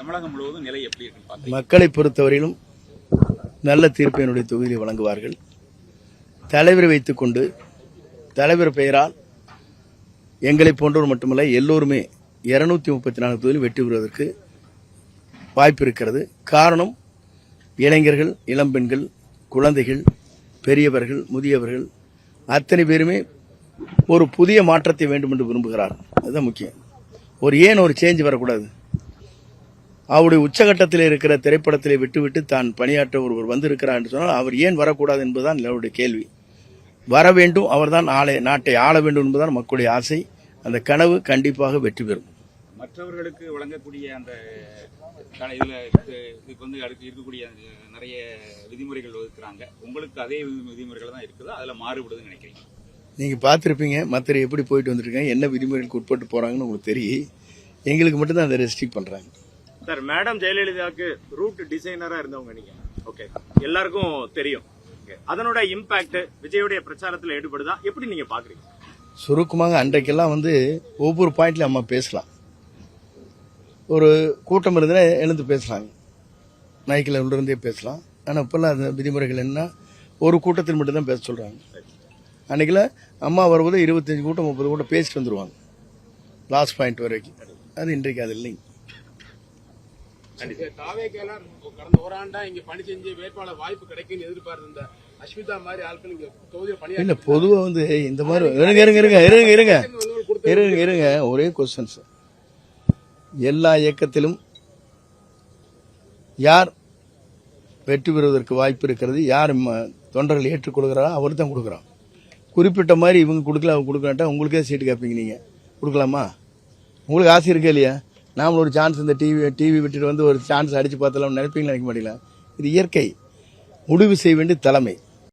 தமிழகம் முழுவதும் நிலை எப்படி இருக்கு? மக்களை பொறுத்தவரையிலும் நல்ல தீர்ப்பு என்னுடைய தொகுதியில் வழங்குவார்கள். தலைவரை வைத்துக் கொண்டு தலைவர் பெயரால் எங்களை போன்றவர் மட்டுமல்ல எல்லோருமே 234 தொகுதியில் வெற்றி பெறுவதற்கு வாய்ப்பு இருக்கிறது. காரணம், இளைஞர்கள், இளம்பெண்கள், குழந்தைகள், பெரியவர்கள், முதியவர்கள் அத்தனை பேருமே ஒரு புதிய மாற்றத்தை வேண்டும் என்று விரும்புகிறார். அதுதான் முக்கியம். ஏன் ஒரு சேஞ்ச் வரக்கூடாது? அவருடைய உச்சகட்டத்தில் இருக்கிற திரைப்படத்திலே விட்டுவிட்டு தான் பணியாற்ற ஒருவர் வந்திருக்கிறார் என்று சொன்னால் அவர் ஏன் வரக்கூடாது என்பதுதான் அவருடைய கேள்வி. வர வேண்டும், அவர்தான் நாட்டை ஆள வேண்டும் என்பதுதான் மக்களுடைய ஆசை. அந்த கனவு கண்டிப்பாக வெற்றி பெறும். மற்றவர்களுக்கு வழங்கக்கூடிய அந்த இதுக்கு வந்து இருக்கக்கூடிய நிறைய விதிமுறைகள் வகுக்கிறாங்க. உங்களுக்கு அதே விதிமுறைகள் தான் இருக்குது, அதில் மாறுபடுதுன்னு நினைக்கிறீங்க? நீங்கள் பார்த்துருப்பீங்க, மற்ற எப்படி போயிட்டு வந்துருக்காங்க, என்ன விதிமுறைகளுக்கு உட்பட்டு போகிறாங்கன்னு உங்களுக்கு தெரியும். எங்களுக்கு மட்டும்தான் அதை ரெஸ்ட்ரிக்ட் பண்ணுறாங்க. சார், மேடம் ஜெயலலிதாவுக்கு ரூட் டிசைனரா இருந்தவங்க நீங்க, ஓகே, எல்லாருக்கும் தெரியும். அதனோட இம்பாக்ட் விஜயோடைய பிரச்சாரத்தில் ஈடுபடுதா, எப்படி நீங்க பாக்குறீங்க? சுருக்கமாக அன்றைக்கெல்லாம் ஒவ்வொரு பாயிண்ட்ல அம்மா பேசலாம். ஒரு கூட்டம் இருந்ததுன்னா எழுந்து பேசலாங்க, மைக்கில் உள்ளிருந்தே பேசலாம். ஆனால் இப்பெல்லாம் அந்த விதிமுறைகள் என்ன, ஒரு கூட்டத்தில் மட்டும்தான் பேச சொல்றாங்க. அன்னைக்குல அம்மா வரும்போது 25 கூட்டம் 30 கூட்டம் பேசிட்டு வந்துருவாங்க லாஸ்ட் பாயிண்ட் வரைக்கும். அது இன்றைக்கு அது இல்லைங்க. கடந்த ஓராண்டா இங்க பணி செஞ்சு வேட்பாளர் வாய்ப்பு கிடைக்கும் எதிர்பார்த்த அஸ்மிதா மாதிரி ஆட்கள் இங்க தொகுதியில் பணி இல்ல. பொதுவா இந்த மாதிரி இருங்க ஒரே கொஸ்டின் சார். எல்லா இயக்கத்திலும் யார் வெற்றி பெறுவதற்கு வாய்ப்பு இருக்கிறது, யார் தொண்டர்கள் ஏற்றுக்கொள்கிறாரோ அவர் தான் கொடுக்குறான். குறிப்பிட்ட மாதிரி இவங்க கொடுக்கல, அவங்க கொடுக்கலாட்டா உங்களுக்கே சீட்டு கேட்பீங்க. நீங்க கொடுக்கலாமா? உங்களுக்கு ஆசை இருக்கா இல்லையா? நாமளும் ஒரு சான்ஸ் இந்த டிவி விட்டுட்டு ஒரு சான்ஸ் அடிச்சு பார்த்தலாம் நினைப்பீங்களா? நினைக்க மாட்டீங்களா? இது இயற்கை. முடிவு செய்ய வேண்டிய தலைமை.